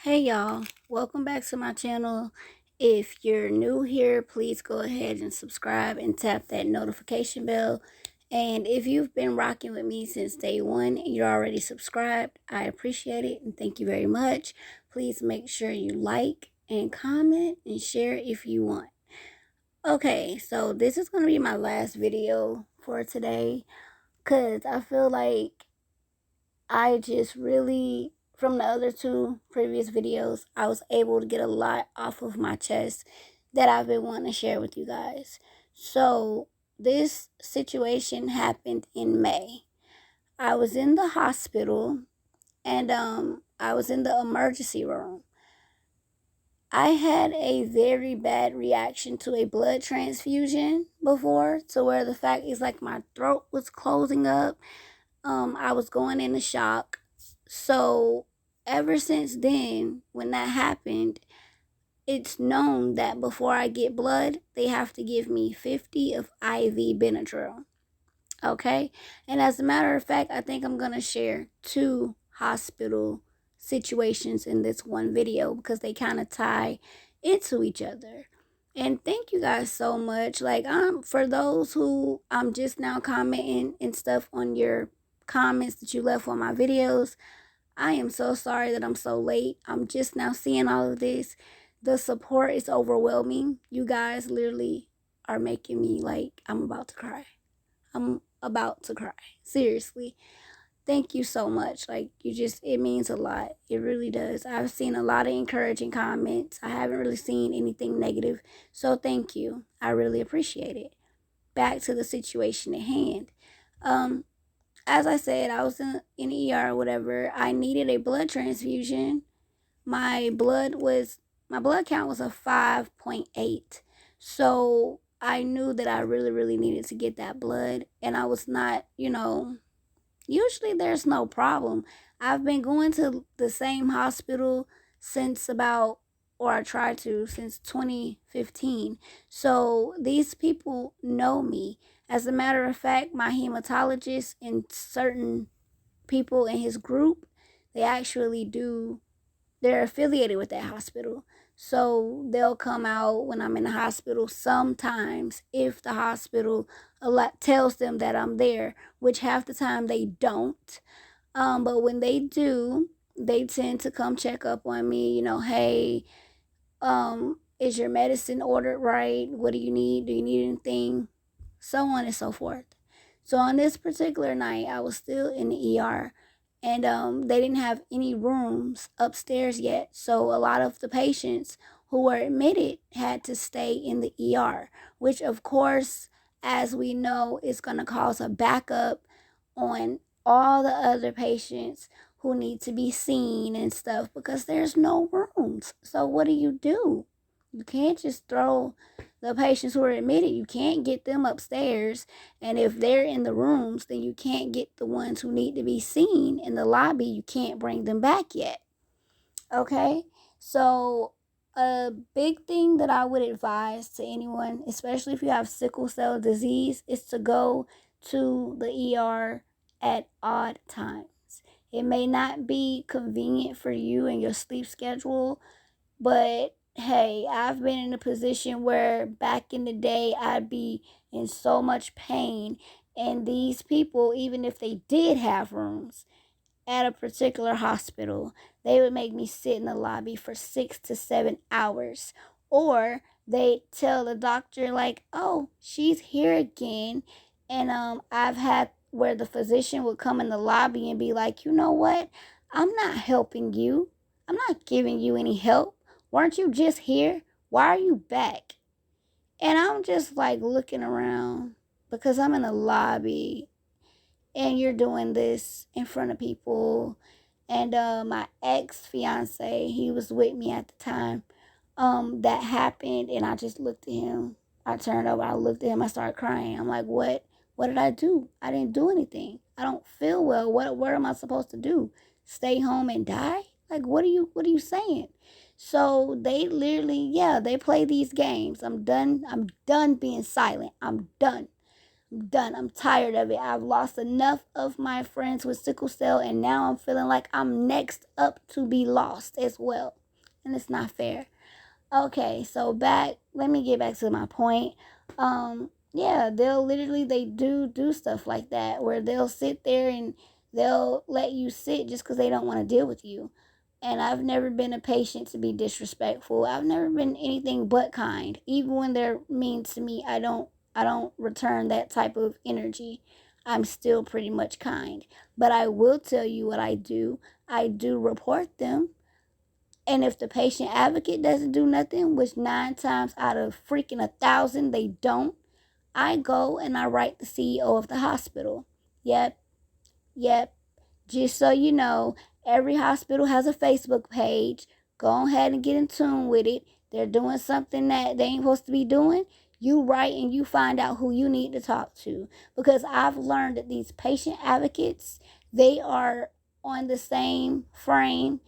Hey y'all, welcome back to my channel. If you're new here, please go ahead and subscribe and tap that notification bell. And if you've been rocking with me since day one and you're already subscribed, I appreciate it and thank you very much. Please make sure you like and comment and share if you want. Okay, so this is going to be my last video for today because I feel like I just really, from the other two previous videos, I was able to get a lot off of my chest that I've been wanting to share with you guys. So, this situation happened in May. I was in the hospital and I was in the emergency room. I had a very bad reaction to a blood transfusion before, to where the fact is like my throat was closing up. I was going into shock. So ever since then, when that happened, it's known that before I get blood, they have to give me 50 of IV Benadryl. Okay? And as a matter of fact, I think I'm going to share two hospital situations in this one video because they kind of tie into each other. And thank you guys so much. Like, for those who I'm just now commenting and stuff on your comments that you left on my videos, I am so sorry that I'm so late. I'm just now seeing all of this. The support is overwhelming. You guys literally are making me like I'm about to cry. I'm about to cry. Seriously. Thank you so much. Like, it means a lot. It really does. I've seen a lot of encouraging comments. I haven't really seen anything negative. So thank you. I really appreciate it. Back to the situation at hand. Um, as I said, I was in ER or whatever. I needed a blood transfusion. My blood count was a 5.8. So I knew that I really, really needed to get that blood. And I was not, usually there's no problem. I've been going to the same hospital since about, or I tried to, since 2015. So these people know me. As a matter of fact, my hematologist and certain people in his group, they actually do, they're affiliated with that hospital. So they'll come out when I'm in the hospital sometimes if the hospital tells them that I'm there, which half the time they don't. But when they do, they tend to come check up on me, hey, is your medicine ordered right? What do you need? Do you need anything? So on and so forth. So on this particular night, I was still in the ER, and they didn't have any rooms upstairs yet. So a lot of the patients who were admitted had to stay in the ER, which of course, as we know, is going to cause a backup on all the other patients who need to be seen and stuff because there's no rooms. So what do? You can't just throw the patients who are admitted, you can't get them upstairs. And if they're in the rooms, then you can't get the ones who need to be seen in the lobby. You can't bring them back yet. Okay? So a big thing that I would advise to anyone, especially if you have sickle cell disease, is to go to the ER at odd times. It may not be convenient for you and your sleep schedule, but hey, I've been in a position where back in the day I'd be in so much pain, and these people, even if they did have rooms at a particular hospital, they would make me sit in the lobby for 6 to 7 hours. Or they tell the doctor, like, oh, she's here again. And I've had where the physician would come in the lobby and be like, you know what? I'm not helping you. I'm not giving you any help. Weren't you just here? Why are you back? And I'm just like looking around because I'm in a lobby and you're doing this in front of people. And my ex-fiance, he was with me at the time. That happened, and I just looked at him. I turned over, I looked at him, I started crying. I'm like, what did I do? I didn't do anything. I don't feel well. What am I supposed to do? Stay home and die? Like, what are you saying? So they literally, yeah, they play these games. I'm done being silent. I'm done. I'm done. I'm tired of it. I've lost enough of my friends with sickle cell, and now I'm feeling like I'm next up to be lost as well. And it's not fair. Okay, so let me get back to my point. Yeah, they do stuff like that where they'll sit there and they'll let you sit just because they don't want to deal with you. And I've never been a patient to be disrespectful. I've never been anything but kind. Even when they're mean to me, I don't return that type of energy. I'm still pretty much kind. But I will tell you what I do. I do report them, and if the patient advocate doesn't do nothing, which 9 times out of freaking 1,000 they don't, I go and I write the CEO of the hospital. Yep, yep. Just so you know, every hospital has a Facebook page. Go ahead and get in tune with it. They're doing something that they ain't supposed to be doing. You write and you find out who you need to talk to. Because I've learned that these patient advocates, they are on the same frame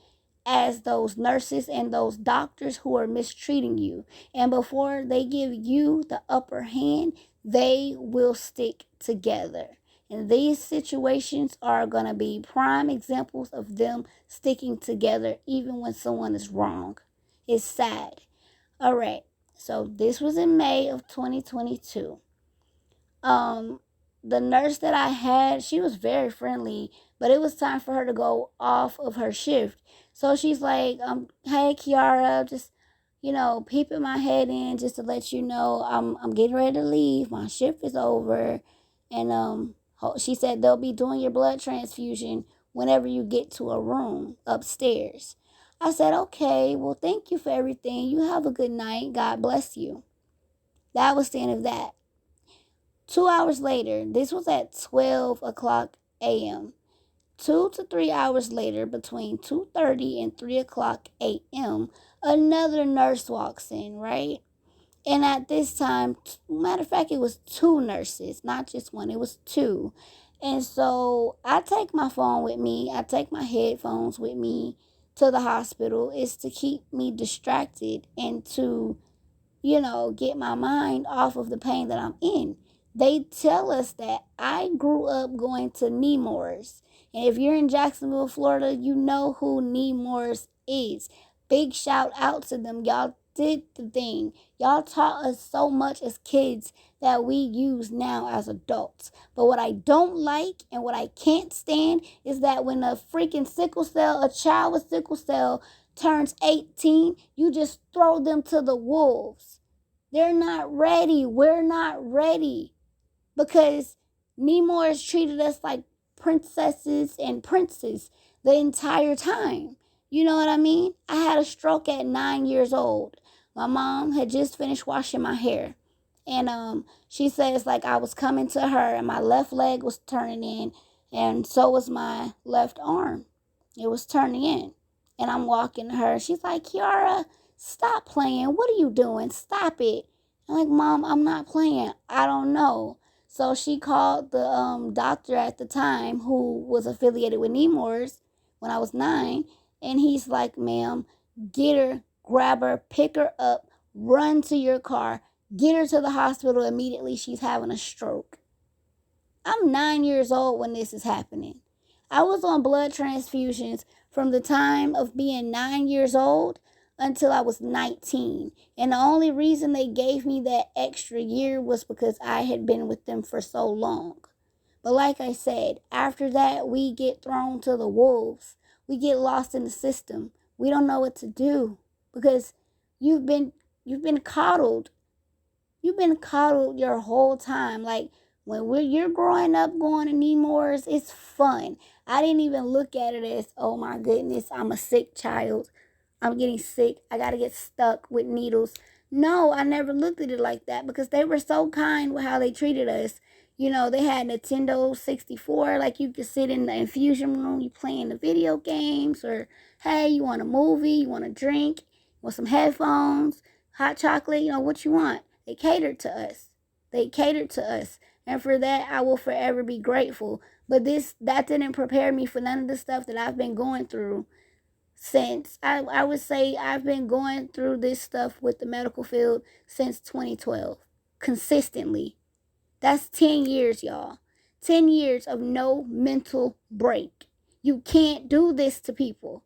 as those nurses and those doctors who are mistreating you. And before they give you the upper hand, they will stick together. And these situations are going to be prime examples of them sticking together even when someone is wrong. It's sad. All right. So this was in May of 2022. um the nurse that I had, she was very friendly, but it was time for her to go off of her shift. So she's like, hey Kiara, just peeping my head in just to let you know I'm getting ready to leave. My shift is over. And she said they'll be doing your blood transfusion whenever you get to a room upstairs. I said, okay, well, thank you for everything. You have a good night. God bless you. That was the end of that. 2 hours later, this was at 12 o'clock a.m. 2 to 3 hours later, between 2:30 and 3 o'clock a.m., another nurse walks in, right? And at this time, matter of fact, it was two nurses, not just one, it was two. And so I take my phone with me, I take my headphones with me to the hospital. It's to keep me distracted and to get my mind off of the pain that I'm in. They tell us that I grew up going to Nemours. And if you're in Jacksonville, Florida, you know who Nemours is. Big shout out to them. Y'all did the thing. Y'all taught us so much as kids that we use now as adults. But what I don't like and what I can't stand is that when a freaking a child with sickle cell turns 18, you just throw them to the wolves. They're not ready. We're not ready because Nemor has treated us like princesses and princes the entire time. You know what I mean? I had a stroke at 9 years old. My mom had just finished washing my hair. And she says like I was coming to her and my left leg was turning in and so was my left arm. It was turning in. And I'm walking to her. She's like, Kiara, stop playing. What are you doing? Stop it. I'm like, Mom, I'm not playing. I don't know. So she called the doctor at the time who was affiliated with Nemours when I was 9. And he's like, ma'am, get her, grab her, pick her up, run to your car, get her to the hospital immediately. She's having a stroke. I'm 9 years old when this is happening. I was on blood transfusions from the time of being 9 years old until I was 19. And the only reason they gave me that extra year was because I had been with them for so long. But like I said, after that, we get thrown to the wolves. We get lost in the system. We don't know what to do because you've been coddled. You've been coddled your whole time. Like you're growing up going to Nemours, it's fun. I didn't even look at it as, oh my goodness, I'm a sick child. I'm getting sick. I got to get stuck with needles. No, I never looked at it like that because they were so kind with how they treated us. They had Nintendo 64, like you could sit in the infusion room, you playing the video games, or hey, you want a movie, you want a drink, you want some headphones, hot chocolate, what you want. They catered to us. They catered to us. And for that, I will forever be grateful. But that didn't prepare me for none of the stuff that I've been going through since, I would say I've been going through this stuff with the medical field since 2012. Consistently. That's 10 years, y'all. 10 years of no mental break. You can't do this to people.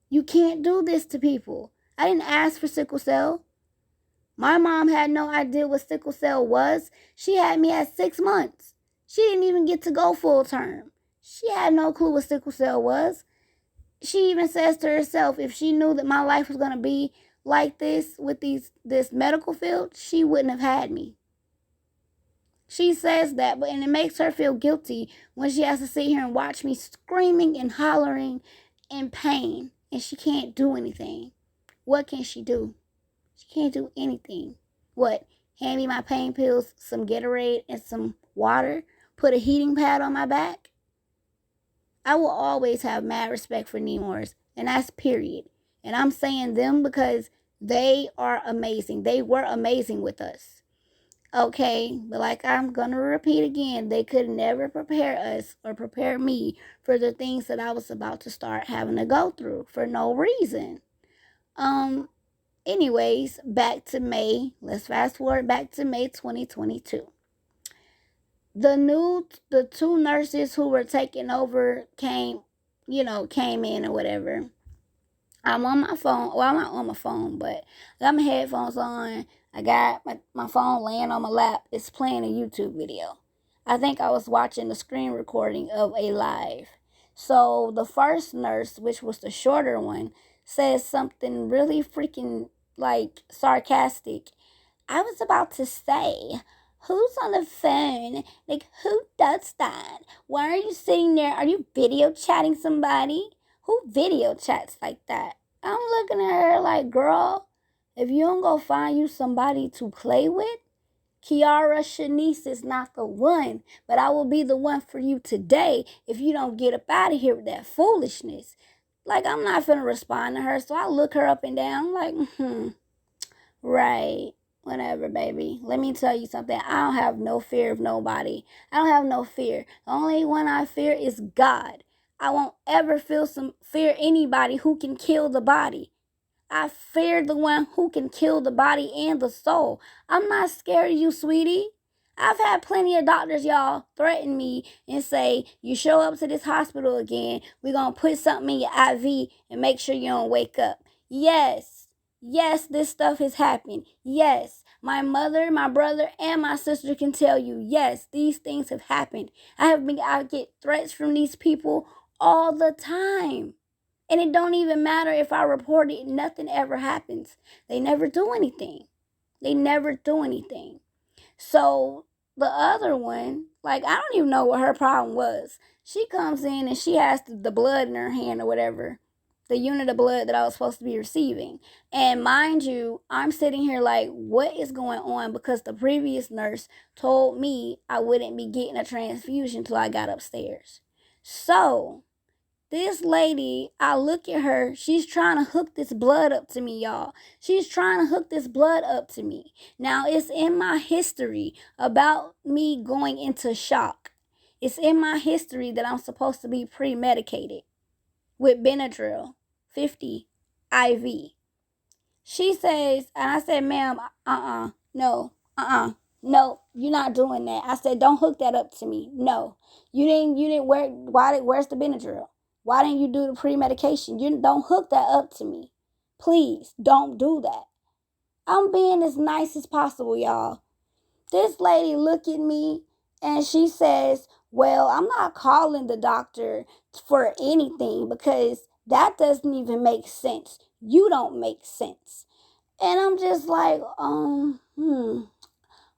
You can't do this to people. I didn't ask for sickle cell. My mom had no idea what sickle cell was. She had me at 6 months. She didn't even get to go full term. She had no clue what sickle cell was. She even says to herself, if she knew that my life was going to be like this with this medical field, she wouldn't have had me. She says that, and it makes her feel guilty when she has to sit here and watch me screaming and hollering in pain, and she can't do anything. What can she do? She can't do anything. What? Hand me my pain pills, some Gatorade, and some water? Put a heating pad on my back? I will always have mad respect for Nemours, and that's period. And I'm saying them because they are amazing. They were amazing with us. Okay, but like I'm gonna repeat again, they could never prepare us or prepare me for the things that I was about to start having to go through for no reason. Anyways, back to May. Let's fast forward back to May 2022. The two nurses who were taking over came in or whatever. I'm on my phone. Well, I'm not on my phone, but I got my headphones on. I got my phone laying on my lap. It's playing a YouTube video. I think I was watching the screen recording of a live. So the first nurse, which was the shorter one, says something really freaking like sarcastic. I was about to say, who's on the phone? Like, who does that? Why are you sitting there? Are you video chatting somebody? Who video chats like that? I'm looking at her like, girl, if you don't go find you somebody to play with, Kiara Shanice is not the one. But I will be the one for you today if you don't get up out of here with that foolishness. Like, I'm not finna respond to her. So I look her up and down. I'm like, right. Whatever, baby. Let me tell you something. I don't have no fear of nobody. I don't have no fear. The only one I fear is God. I won't ever fear anybody who can kill the body. I fear the one who can kill the body and the soul. I'm not scared of you, sweetie. I've had plenty of doctors, y'all, threaten me and say, you show up to this hospital again, we're going to put something in your IV and make sure you don't wake up. Yes. Yes, this stuff has happened. Yes, my mother, my brother, and my sister can tell you, yes, these things have happened. I get threats from these people all the time. And it don't even matter if I report it, nothing ever happens. They never do anything. They never do anything. So the other one, like, I don't even know what her problem was. She comes in and she has the blood in her hand or whatever, the unit of blood that I was supposed to be receiving. And mind you, I'm sitting here like, what is going on? Because the previous nurse told me I wouldn't be getting a transfusion till I got upstairs. So this lady, I look at her, she's trying to hook this blood up to me, y'all. She's trying to hook this blood up to me. Now, it's in my history about me going into shock. It's in my history that I'm supposed to be pre-medicated with Benadryl 50 IV. She says, and I said, ma'am, no, no, you're not doing that. I said, don't hook that up to me. No, you didn't, where's the Benadryl? Why didn't you do the pre-medication? You don't hook that up to me. Please, don't do that. I'm being as nice as possible, y'all. This lady look at me and she says, well, I'm not calling the doctor for anything because that doesn't even make sense. You don't make sense. And I'm just like,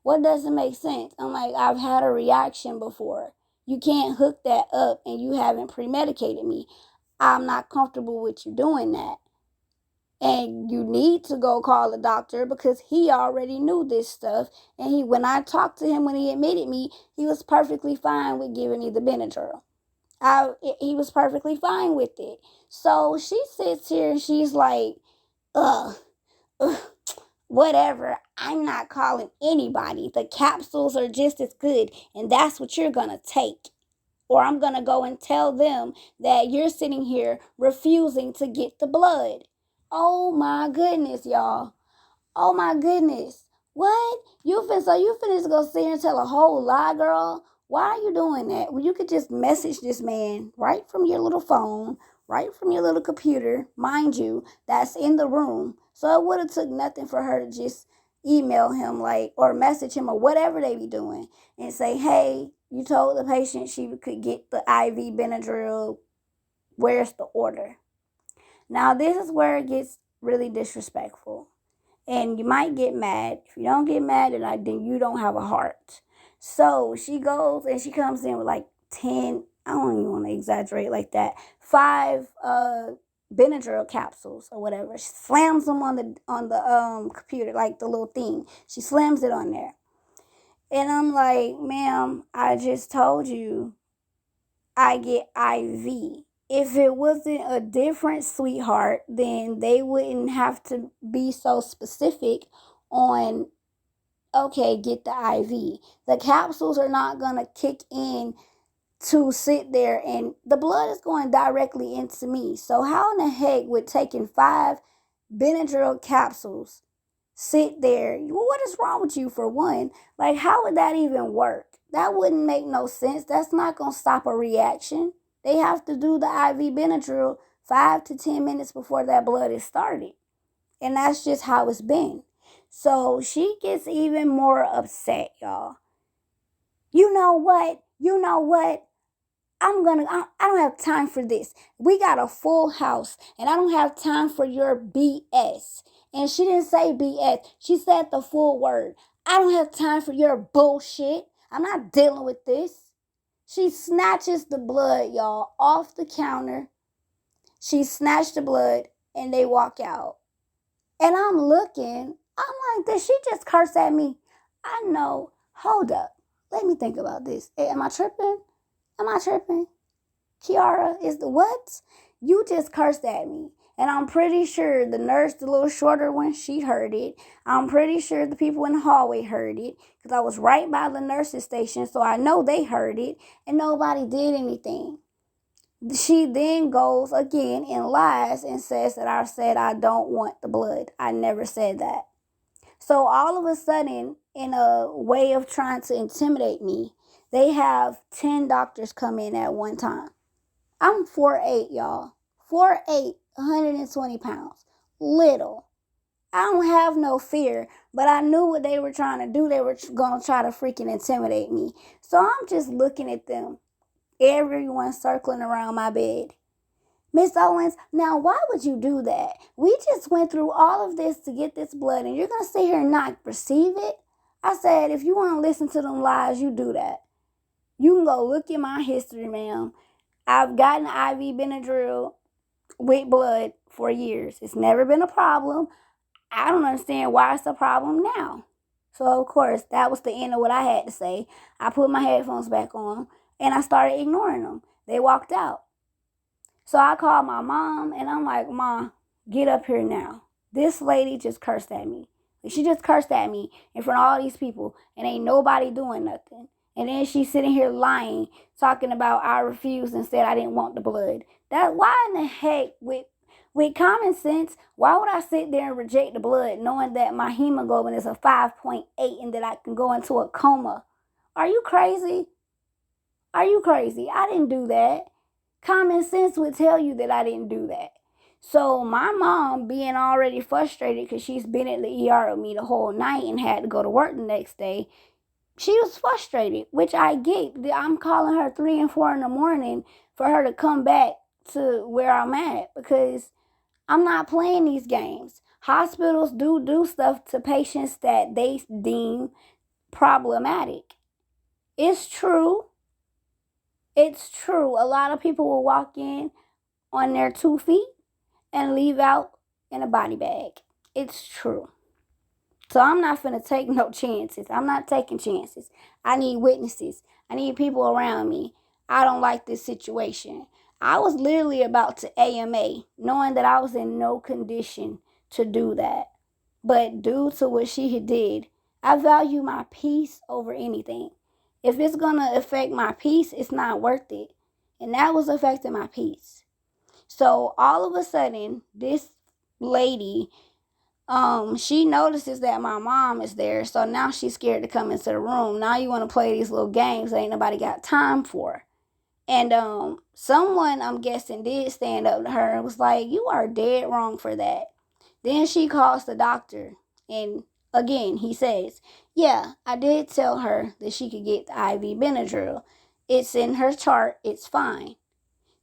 what doesn't make sense? I'm like, I've had a reaction before. You can't hook that up and you haven't pre-medicated me. I'm not comfortable with you doing that. And you need to go call a doctor because he already knew this stuff. And when I talked to him when he admitted me, he was perfectly fine with giving me the Benadryl. He was perfectly fine with it. So she sits here and she's like, ugh, whatever. I'm not calling anybody. The capsules are just as good, and that's what you're going to take. Or I'm going to go and tell them that you're sitting here refusing to get the blood. Oh my goodness, y'all. Oh my goodness. What? You finna go sit here and tell a whole lie, girl? Why are you doing that? Well, you could just message this man right from your little phone, right from your little computer, mind you, that's in the room. So it would have took nothing for her to just email him, like, or message him or whatever they be doing, and say, hey, you told the patient she could get the IV Benadryl. Where's the order? Now this is where it gets really disrespectful. And you might get mad. If you don't get mad, then you don't have a heart. So she goes and she comes in with like 10, I don't even want to exaggerate like that, 5 Benadryl capsules or whatever. She slams them on the computer, like the little thing. She slams it on there. And I'm like, ma'am, I just told you I get IV. If it wasn't a different sweetheart, then they wouldn't have to be so specific on, okay, get the IV. The capsules are not going to kick in to sit there, and the blood is going directly into me. So how in the heck would taking 5 Benadryl capsules sit there? What is wrong with you, for one? Like, how would that even work? That wouldn't make no sense. That's not going to stop a reaction. They have to do the IV Benadryl 5 to 10 minutes before that blood is started. And that's just how it's been. So she gets even more upset, y'all. You know what? You know what? I don't have time for this. We got a full house and I don't have time for your BS. And she didn't say BS. She said the full word. I don't have time for your bullshit. I'm not dealing with this. She snatches the blood, y'all, off the counter. She snatched the blood and they walk out. And I'm looking. I'm like, did she just curse at me? I know. Hold up. Let me think about this. Hey, am I tripping? Am I tripping? Kiara, is the what? You just cursed at me. And I'm pretty sure the nurse, the little shorter one, she heard it. I'm pretty sure the people in the hallway heard it because I was right by the nurse's station, so I know they heard it, and nobody did anything. She then goes again and lies and says that I said I don't want the blood. I never said that. So all of a sudden, in a way of trying to intimidate me, they have 10 doctors come in at one time. I'm 4'8", y'all. 4'8", 120 pounds. Little. I don't have no fear, but I knew what they were trying to do. They were going to try to freaking intimidate me. So I'm just looking at them. Everyone circling around my bed. Miss Owens, now why would you do that? We just went through all of this to get this blood, and you're going to sit here and not receive it? I said, if you want to listen to them lies, you do that. You can go look at my history, ma'am. I've gotten IV Benadryl with blood for years. It's never been a problem. I don't understand why it's a problem now. So, of course, that was the end of what I had to say. I put my headphones back on, and I started ignoring them. They walked out. So I called my mom, and I'm like, Mom, get up here now. This lady just cursed at me. She just cursed at me in front of all these people, and ain't nobody doing nothing. And then she's sitting here lying, talking about I refused and said I didn't want the blood. That, why in the heck, with common sense, why would I sit there and reject the blood knowing that my hemoglobin is a 5.8 and that I can go into a coma? Are you crazy? Are you crazy? I didn't do that. Common sense would tell you that I didn't do that. So my mom, being already frustrated because she's been at the ER with me the whole night and had to go to work the next day, she was frustrated, which I get. I'm calling her 3 and 4 in the morning for her to come back to where I'm at because I'm not playing these games. Hospitals do stuff to patients that they deem problematic. It's true. It's true. A lot of people will walk in on their 2 feet and leave out in a body bag. It's true. So I'm not finna take no chances. I'm not taking chances. I need witnesses. I need people around me. I don't like this situation. I was literally about to AMA, knowing that I was in no condition to do that. But due to what she did, I value my peace over anything. If it's gonna affect my peace, it's not worth it. And that was affecting my peace. So all of a sudden, this lady She notices that my mom is there, so now she's scared to come into the room. Now you want to play these little games that ain't nobody got time for. And someone, I'm guessing, did stand up to her and was like, "You are dead wrong for that." Then she calls the doctor, and again he says, "Yeah, I did tell her that she could get the IV Benadryl. It's in her chart. It's fine."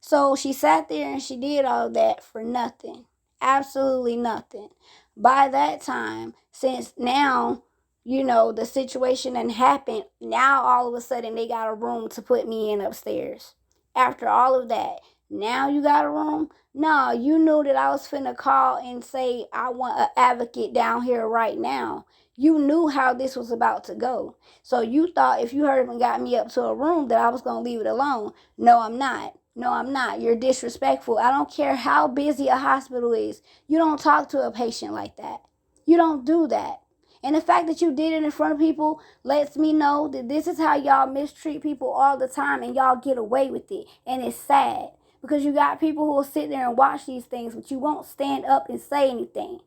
So she sat there and she did all that for nothing. Absolutely nothing. By that time, since now, the situation had happened, now all of a sudden they got a room to put me in upstairs. After all of that, now you got a room? No, you knew that I was finna call and say I want an advocate down here right now. You knew how this was about to go. So you thought if you heard and got me up to a room that I was gonna leave it alone. No, I'm not. No, I'm not. You're disrespectful. I don't care how busy a hospital is. You don't talk to a patient like that. You don't do that. And the fact that you did it in front of people lets me know that this is how y'all mistreat people all the time and y'all get away with it. And it's sad because you got people who will sit there and watch these things, but you won't stand up and say anything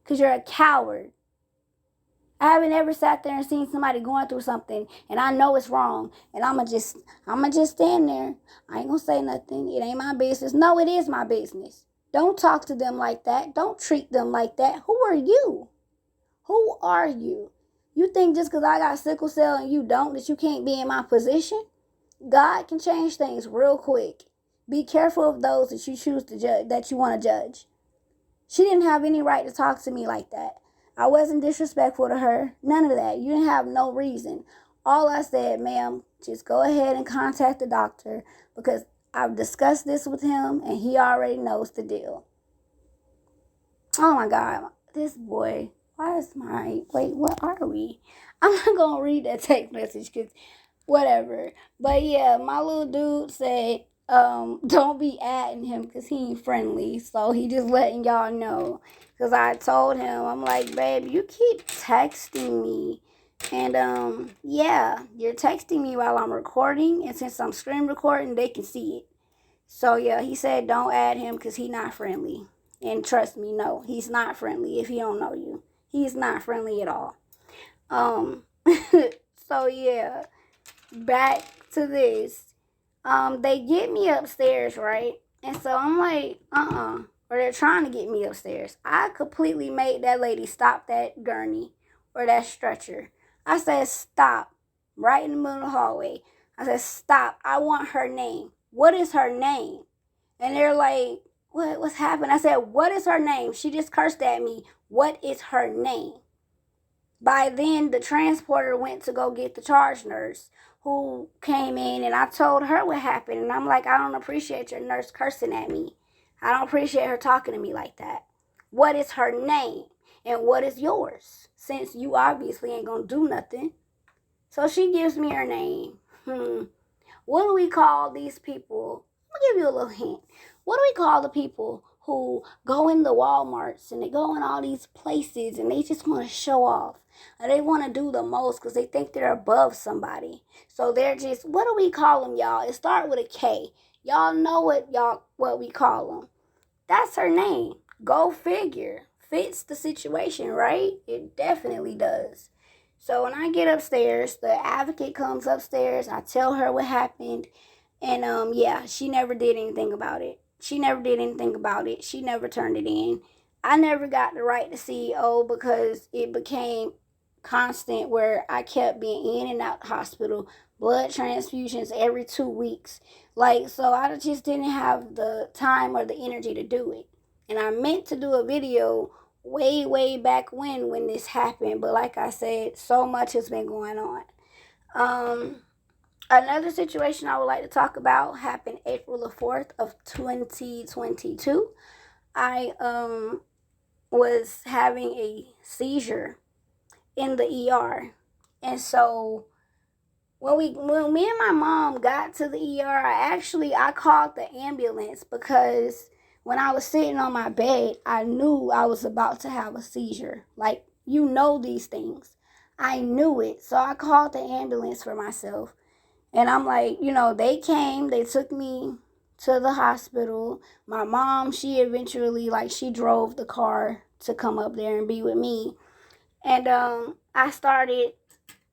because you're a coward. I haven't ever sat there and seen somebody going through something and I know it's wrong and I'ma just stand there. I ain't gonna say nothing. It ain't my business. No, it is my business. Don't talk to them like that. Don't treat them like that. Who are you? Who are you? You think just because I got sickle cell and you don't, that you can't be in my position? God can change things real quick. Be careful of those that you choose to judge, that you want to judge. She didn't have any right to talk to me like that. I wasn't disrespectful to her. None of that. You didn't have no reason. All I said, ma'am, just go ahead and contact the doctor because I've discussed this with him and he already knows the deal. Oh my God. This boy. Why is my... Wait, what are we? I'm not going to read that text message because whatever. But yeah, my little dude said, don't be adding him because he ain't friendly. So he just letting y'all know. Because I told him, I'm like, babe, you keep texting me. And yeah, you're texting me while I'm recording. And since I'm screen recording, they can see it. So yeah, he said don't add him because he's not friendly. And trust me, no, he's not friendly if he don't know you. He's not friendly at all. Um, so yeah, back to this. They get me upstairs, right? And so I'm like, or they're trying to get me upstairs. I completely made that lady stop that gurney or that stretcher. I said, stop, right in the middle of the hallway. I said, stop, I want her name. What is her name? And they're like, what's happened? I said, what is her name? She just cursed at me. What is her name? By then, the transporter went to go get the charge nurse who came in, and I told her what happened. And I'm like, I don't appreciate your nurse cursing at me. I don't appreciate her talking to me like that. What is her name? And what is yours? Since you obviously ain't going to do nothing. So she gives me her name. What do we call these people? I'm going to give you a little hint. What do we call the people who go in the Walmarts and they go in all these places and they just want to show off? Or they want to do the most because they think they're above somebody. So they're just, what do we call them, y'all? It starts with a K. Y'all know what we call them. That's her name. Go figure. Fits the situation, right? It definitely does. So when I get upstairs, the advocate comes upstairs. I tell her what happened. And yeah, she never did anything about it. She never did anything about it. She never turned it in. I never got the right to CEO because it became constant where I kept being in and out the hospital, blood transfusions every 2 weeks. Like, so I just didn't have the time or the energy to do it. And I meant to do a video way back when this happened, but like I said, so much has been going on. Another situation I would like to talk about happened April the 4th of 2022. I was having a seizure in the ER. And so when me and my mom got to the ER, I called the ambulance because when I was sitting on my bed, I knew I was about to have a seizure. Like, these things. I knew it. So I called the ambulance for myself. And I'm like, they came, they took me to the hospital. My mom, she eventually, like, she drove the car to come up there and be with me. And I started,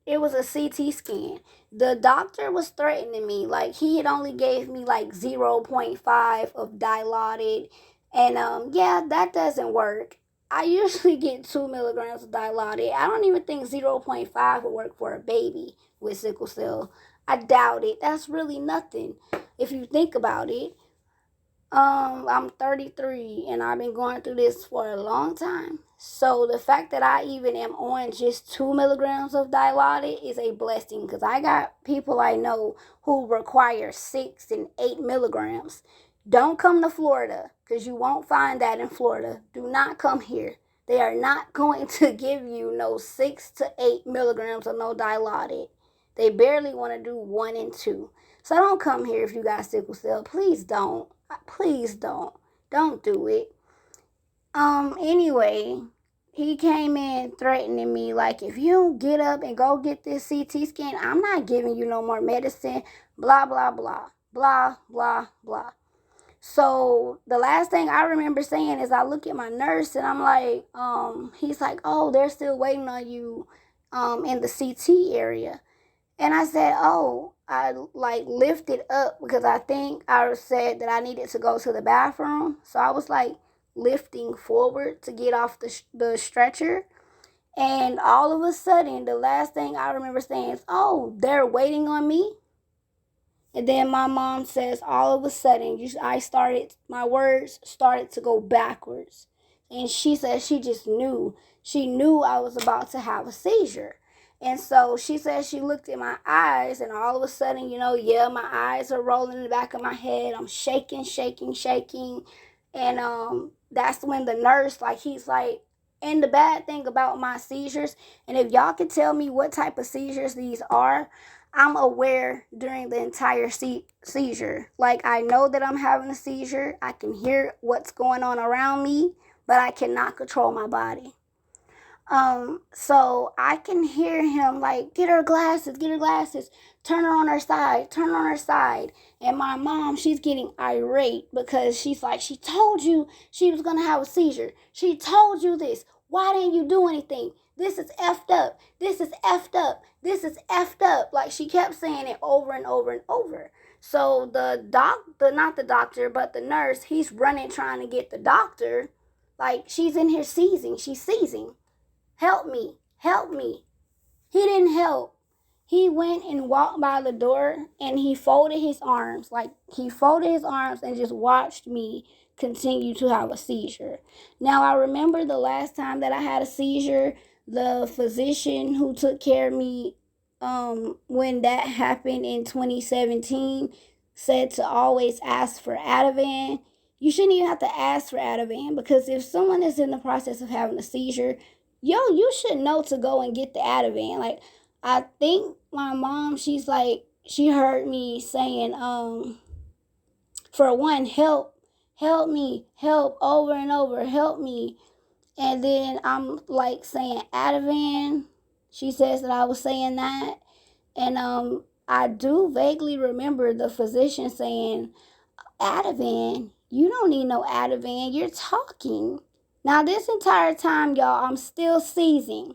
it was a CT scan. The doctor was threatening me. Like, he had only gave me like zero point 0.5 of dilaudid. And yeah, that doesn't work. I usually get 2 milligrams of dilaudid. I don't even think zero point 0.5 would work for a baby with sickle cell. I doubt it. That's really nothing if you think about it. I'm 33 and I've been going through this for a long time. So the fact that I even am on just 2 milligrams of Dilaudid is a blessing, because I got people I know who require 6 and 8 milligrams. Don't come to Florida, because you won't find that in Florida. Do not come here. They are not going to give you no 6 to 8 milligrams of no Dilaudid. They barely want to do 1 and 2. So don't come here if you got sickle cell. Please don't. Please don't. Don't do it. Anyway, he came in threatening me, like, if you don't get up and go get this CT scan, I'm not giving you no more medicine. Blah, blah, blah. Blah, blah, blah. So the last thing I remember saying is I look at my nurse and I'm like, he's like, oh, they're still waiting on you in the CT area. And I said, oh, I like lifted up because I think I said that I needed to go to the bathroom. So I was like lifting forward to get off the stretcher. And all of a sudden, the last thing I remember saying is, oh, they're waiting on me. And then my mom says, all of a sudden, my words started to go backwards. And she said she just knew. She knew I was about to have a seizure. And so she said she looked at my eyes, and all of a sudden, yeah, my eyes are rolling in the back of my head. I'm shaking, shaking, shaking. And that's when the nurse, like, he's like, and the bad thing about my seizures, and if y'all could tell me what type of seizures these are, I'm aware during the entire seizure. Like, I know that I'm having a seizure. I can hear what's going on around me, but I cannot control my body. So I can hear him like, get her glasses, turn her on her side, turn her on her side. And my mom, she's getting irate because she's like, she told you she was gonna have a seizure. She told you this. Why didn't you do anything? This is effed up. This is effed up. This is effed up. Like, she kept saying it over and over and over. So not the doctor, but the nurse, he's running trying to get the doctor. Like, she's in here seizing. She's seizing. Help me. Help me. He didn't help. He went and walked by the door and he folded his arms. Like, he folded his arms and just watched me continue to have a seizure. Now, I remember the last time that I had a seizure, the physician who took care of me when that happened in 2017 said to always ask for Ativan. You shouldn't even have to ask for Ativan, because if someone is in the process of having a seizure, you should know to go and get the Ativan. Like, I think my mom, she's like, she heard me saying, for one, help me, help, over and over, help me. And then I'm like saying Ativan. She says that I was saying that. And I do vaguely remember the physician saying, Ativan? You don't need no Ativan. You're talking. Now, this entire time, y'all, I'm still seizing.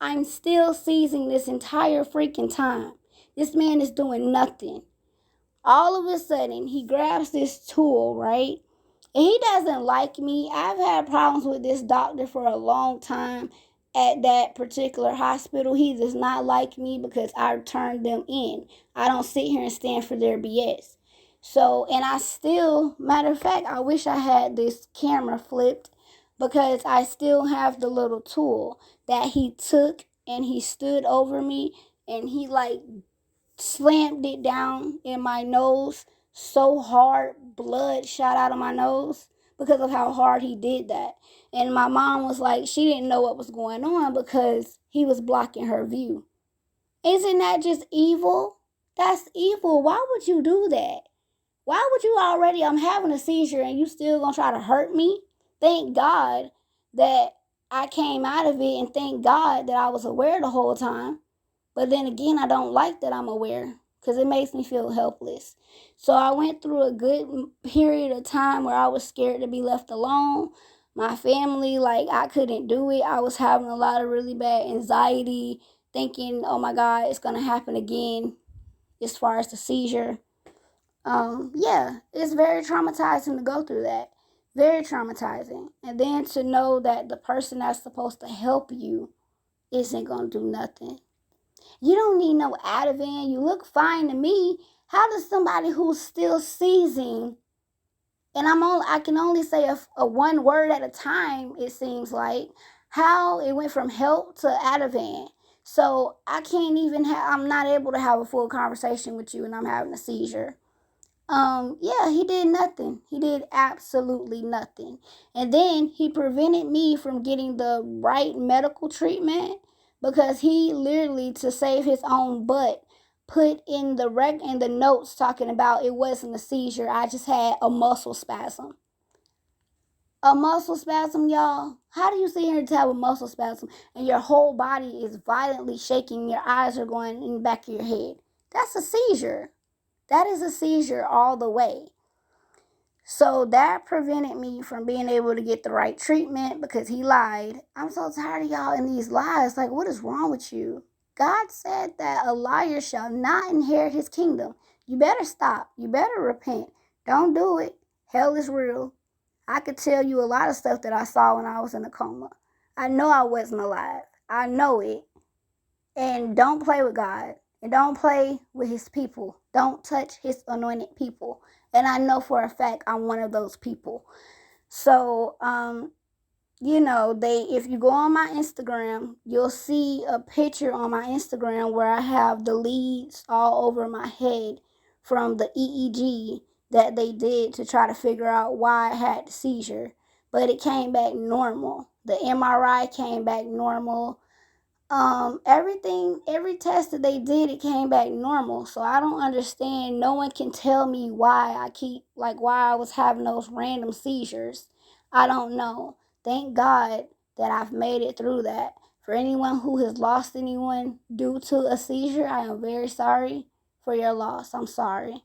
I'm still seizing this entire freaking time. This man is doing nothing. All of a sudden, he grabs this tool, right? And he doesn't like me. I've had problems with this doctor for a long time at that particular hospital. He does not like me because I turned them in. I don't sit here and stand for their BS. So, and I still, matter of fact, I wish I had this camera flipped, because I still have the little tool that he took and he stood over me and he like slammed it down in my nose so hard, blood shot out of my nose because of how hard he did that. And my mom was like, she didn't know what was going on because he was blocking her view. Isn't that just evil? That's evil. Why would you do that? Why would you already, I'm having a seizure and you still gonna try to hurt me? Thank God that I came out of it, and thank God that I was aware the whole time. But then again, I don't like that I'm aware, because it makes me feel helpless. So I went through a good period of time where I was scared to be left alone. My family, like, I couldn't do it. I was having a lot of really bad anxiety, thinking, oh my God, it's going to happen again as far as the seizure. Yeah, it's very traumatizing to go through that. Very traumatizing. And then to know that the person that's supposed to help you isn't going to do nothing. You don't need no Ativan. You look fine to me. How does somebody who's still seizing, and I can only say a one word at a time, it seems like, how it went from help to Ativan. So I can't even I'm not able to have a full conversation with you and I'm having a seizure. Yeah, he did nothing. He did absolutely nothing. And then he prevented me from getting the right medical treatment because he literally, to save his own butt, put in the notes talking about it wasn't a seizure. I just had a muscle spasm. A muscle spasm, y'all. How do you sit here to have a muscle spasm and your whole body is violently shaking, your eyes are going in the back of your head? That's a seizure. That is a seizure all the way. So that prevented me from being able to get the right treatment because he lied. I'm so tired of y'all in these lies. Like, what is wrong with you? God said that a liar shall not inherit his kingdom. You better stop. You better repent. Don't do it. Hell is real. I could tell you a lot of stuff that I saw when I was in a coma. I know I wasn't alive. I know it. And don't play with God. And don't play with his people. Don't touch his anointed people. And I know for a fact I'm one of those people. So, if you go on my Instagram, you'll see a picture on my Instagram where I have the leads all over my head from the EEG that they did to try to figure out why I had the seizure. But it came back normal. The MRI came back normal. Every test that they did, it came back normal. So I don't understand. No one can tell me why I was having those random seizures. I don't know. Thank God that I've made it through that. For anyone who has lost anyone due to a seizure, I am very sorry for your loss. I'm sorry.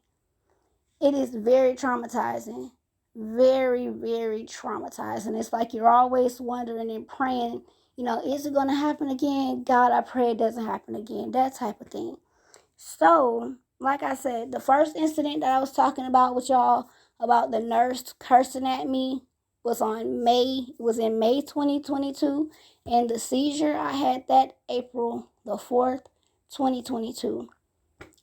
It is very traumatizing. Very, very traumatizing. It's like you're always wondering and praying, is it going to happen again? God, I pray it doesn't happen again. That type of thing. So, like I said, the first incident that I was talking about with y'all about the nurse cursing at me was in May 2022. And the seizure, I had that April the 4th, 2022.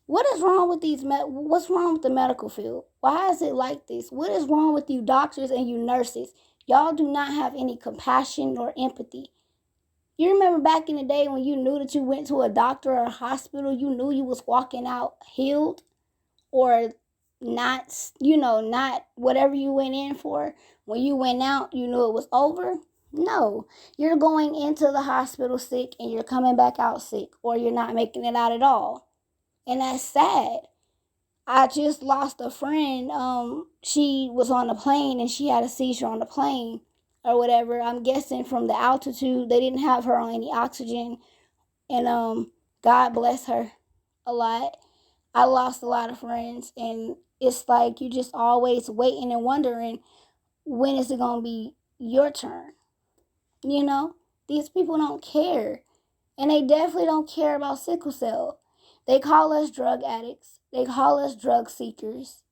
What is wrong with what's wrong with the medical field? Why is it like this? What is wrong with you doctors and you nurses? Y'all do not have any compassion or empathy. You remember back in the day when you knew that you went to a doctor or a hospital, you knew you was walking out healed or not, not whatever you went in for. When you went out, you knew it was over. No, you're going into the hospital sick and you're coming back out sick, or you're not making it out at all. And that's sad. I just lost a friend. She was on a plane and she had a seizure on the plane or whatever. I'm guessing from the altitude, they didn't have her on any oxygen. And God bless her a lot. I lost a lot of friends, and it's like you just always waiting and wondering, when is it gonna be your turn? These people don't care. And they definitely don't care about sickle cell. They call us drug addicts. They call us drug seekers.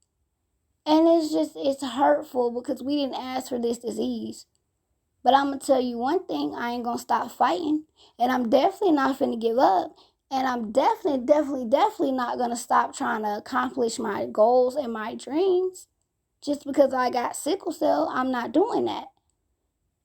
And it's hurtful because we didn't ask for this disease. But I'm going to tell you one thing, I ain't going to stop fighting. And I'm definitely not finna give up. And I'm definitely not going to stop trying to accomplish my goals and my dreams. Just because I got sickle cell, I'm not doing that.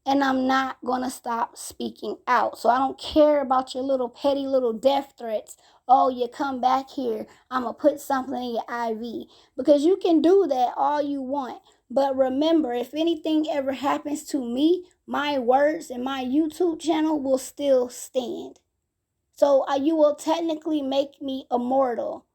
And I'm not going to stop speaking out. So I don't care about your little petty little death threats. Oh, you come back here, I'm going to put something in your IV. Because you can do that all you want. But remember, if anything ever happens to me, my words and my YouTube channel will still stand. So you will technically make me immortal.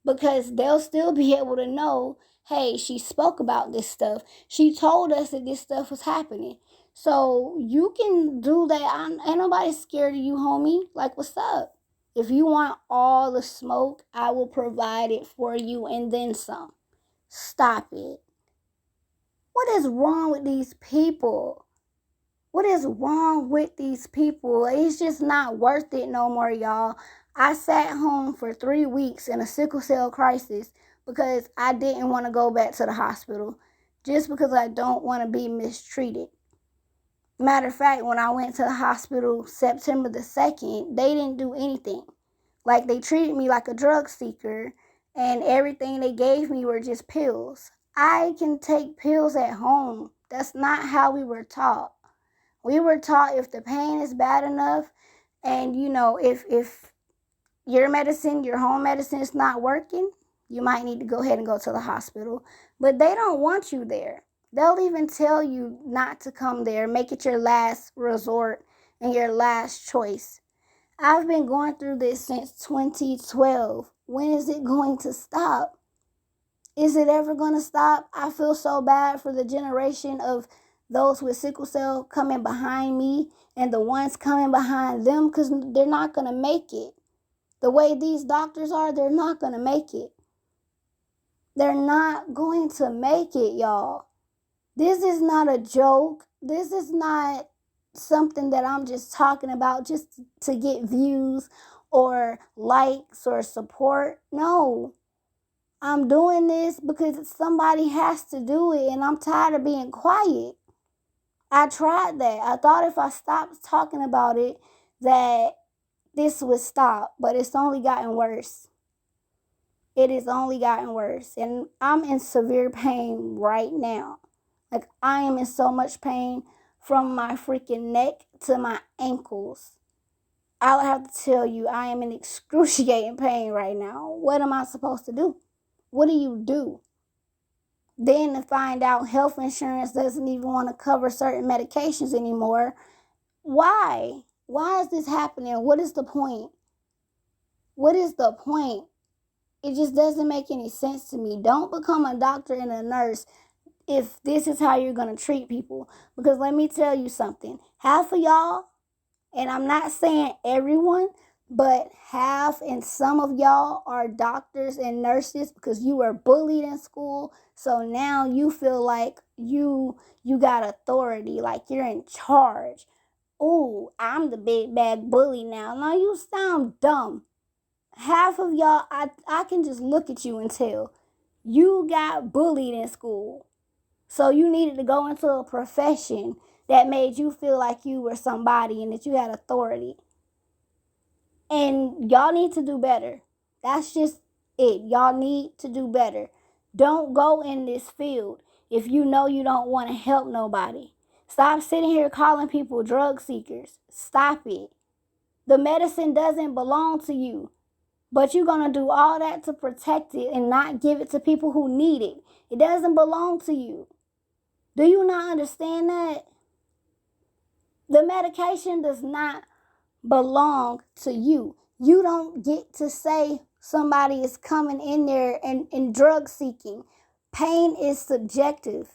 Because they'll still be able to know, hey, she spoke about this stuff. She told us that this stuff was happening. So you can do that. Ain't nobody scared of you, homie. Like, what's up? If you want all the smoke, I will provide it for you and then some. Stop it. What is wrong with these people? What is wrong with these people? It's just not worth it no more, y'all. I sat home for 3 weeks in a sickle cell crisis because I didn't want to go back to the hospital. Just because I don't want to be mistreated. Matter of fact, when I went to the hospital September the 2nd, they didn't do anything. Like, they treated me like a drug seeker, and everything they gave me were just pills. I can take pills at home. That's not how we were taught. We were taught if the pain is bad enough, and if your medicine, your home medicine is not working, you might need to go ahead and go to the hospital. But they don't want you there. They'll even tell you not to come there, make it your last resort and your last choice. I've been going through this since 2012. When is it going to stop? Is it ever going to stop? I feel so bad for the generation of those with sickle cell coming behind me and the ones coming behind them, because they're not going to make it. The way these doctors are, they're not going to make it. They're not going to make it, y'all. This is not a joke. This is not something that I'm just talking about just to get views or likes or support. No. I'm doing this because somebody has to do it, and I'm tired of being quiet. I tried that. I thought if I stopped talking about it, that this would stop, but it's only gotten worse. It has only gotten worse, and I'm in severe pain right now. Like, I am in so much pain from my freaking neck to my ankles. I'll have to tell you, I am in excruciating pain right now. What am I supposed to do? What do you do? Then to find out health insurance doesn't even want to cover certain medications anymore. Why? Why is this happening? What is the point? What is the point? It just doesn't make any sense to me. Don't become a doctor and a nurse if this is how you're going to treat people. Because let me tell you something. Half of y'all, and I'm not saying everyone, but half and some of y'all are doctors and nurses because you were bullied in school. So now you feel like you got authority, like you're in charge. Ooh, I'm the big bad bully now. No, you sound dumb. Half of y'all, I can just look at you and tell you got bullied in school. So you needed to go into a profession that made you feel like you were somebody and that you had authority. And y'all need to do better. That's just it. Y'all need to do better. Don't go in this field if you know you don't want to help nobody. Stop sitting here calling people drug seekers. Stop it. The medicine doesn't belong to you. But you're going to do all that to protect it and not give it to people who need it. It doesn't belong to you. Do you not understand that? The medication does not belong to you. You don't get to say somebody is coming in there and drug seeking. Pain is subjective.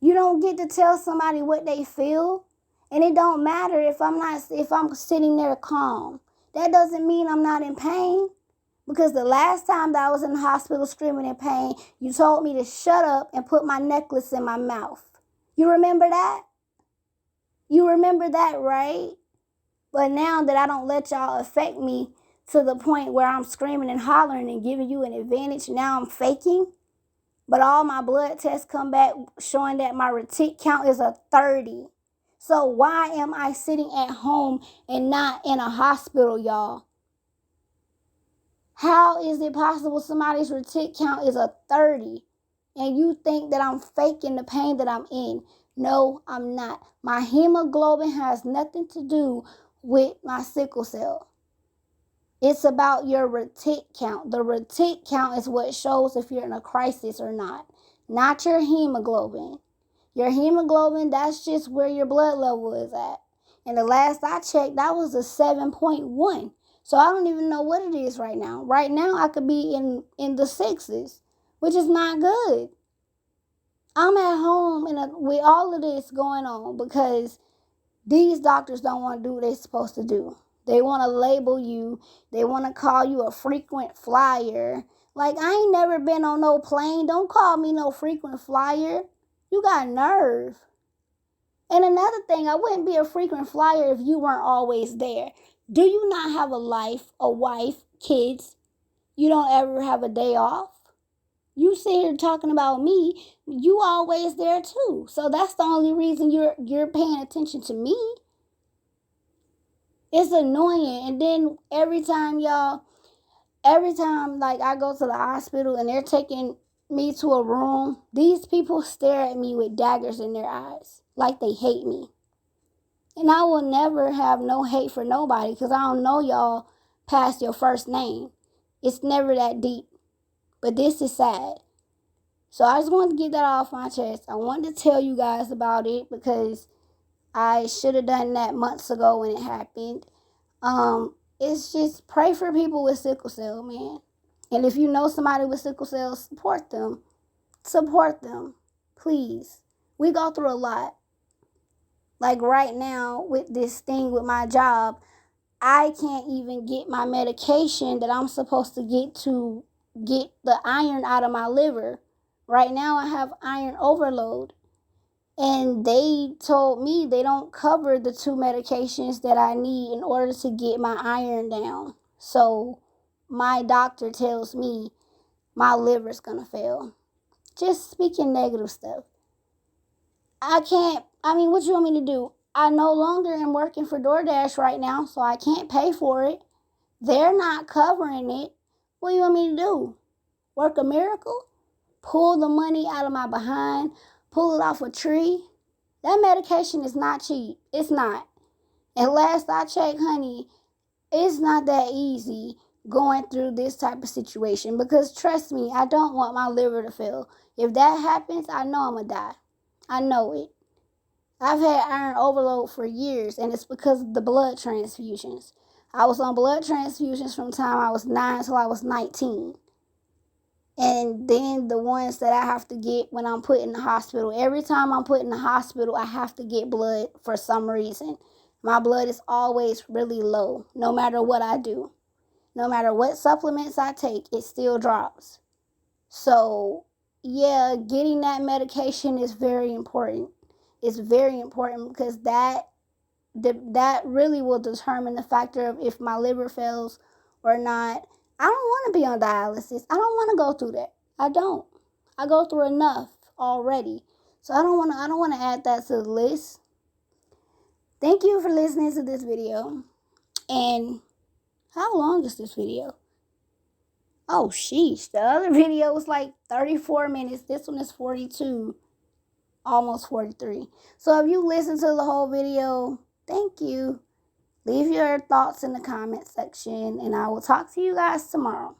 You don't get to tell somebody what they feel. And it don't matter if I'm sitting there calm. That doesn't mean I'm not in pain. Because the last time that I was in the hospital screaming in pain, you told me to shut up and put my necklace in my mouth. You remember that? You remember that, right? But now that I don't let y'all affect me to the point where I'm screaming and hollering and giving you an advantage, now I'm faking. But all my blood tests come back showing that my retic count is a 30. So why am I sitting at home and not in a hospital, y'all? How is it possible somebody's retic count is a 30 and you think that I'm faking the pain that I'm in? No, I'm not. My hemoglobin has nothing to do with my sickle cell. It's about your retic count. The retic count is what shows if you're in a crisis or not your hemoglobin. Your hemoglobin, that's just where your blood level is at. And the last I checked, that was a 7.1. So I don't even know what it is right now. Right now, I could be in the sixes, which is not good. I'm at home with all of this going on because these doctors don't want to do what they're supposed to do. They want to label you. They want to call you a frequent flyer. Like, I ain't never been on no plane. Don't call me no frequent flyer. You got nerve. And another thing, I wouldn't be a frequent flyer if you weren't always there. Do you not have a life, a wife, kids? You don't ever have a day off? You sit here talking about me, you always there too. So that's the only reason you're paying attention to me. It's annoying. And then every time like I go to the hospital and they're taking me to a room, these people stare at me with daggers in their eyes, like they hate me. And I will never have no hate for nobody because I don't know y'all past your first name. It's never that deep. But this is sad. So I just wanted to get that off my chest. I wanted to tell you guys about it because I should have done that months ago when it happened. It's just pray for people with sickle cell, man. And if you know somebody with sickle cell, support them. Support them. Please. We go through a lot. Like right now with this thing with my job, I can't even get my medication that I'm supposed to get the iron out of my liver. Right now I have iron overload. And they told me they don't cover the 2 medications that I need in order to get my iron down. So my doctor tells me my liver's gonna fail. Just speaking negative stuff. What you want me to do? I no longer am working for DoorDash right now, so I can't pay for it. They're not covering it. What do you want me to do? Work a miracle? Pull the money out of my behind? Pull it off a tree? That medication is not cheap. It's not. And last I checked, honey, it's not that easy going through this type of situation because trust me, I don't want my liver to fail. If that happens, I know I'm going to die. I know it. I've had iron overload for years, and it's because of the blood transfusions. I was on blood transfusions from the time I was 9 till I was 19. And then the ones that I have to get when I'm put in the hospital. Every time I'm put in the hospital, I have to get blood for some reason. My blood is always really low, no matter what I do. No matter what supplements I take, it still drops. So, yeah, getting that medication is very important. It's very important because that really will determine the factor of if my liver fails or not. I don't want to be on dialysis. I don't want to go through that. I don't. I go through enough already. So I don't want to add that to the list. Thank you for listening to this video. And how long is this video? Oh, sheesh. The other video was like 34 minutes. This one is 42, almost 43. So if you listen to the whole video, thank you. Leave your thoughts in the comment section, and I will talk to you guys tomorrow.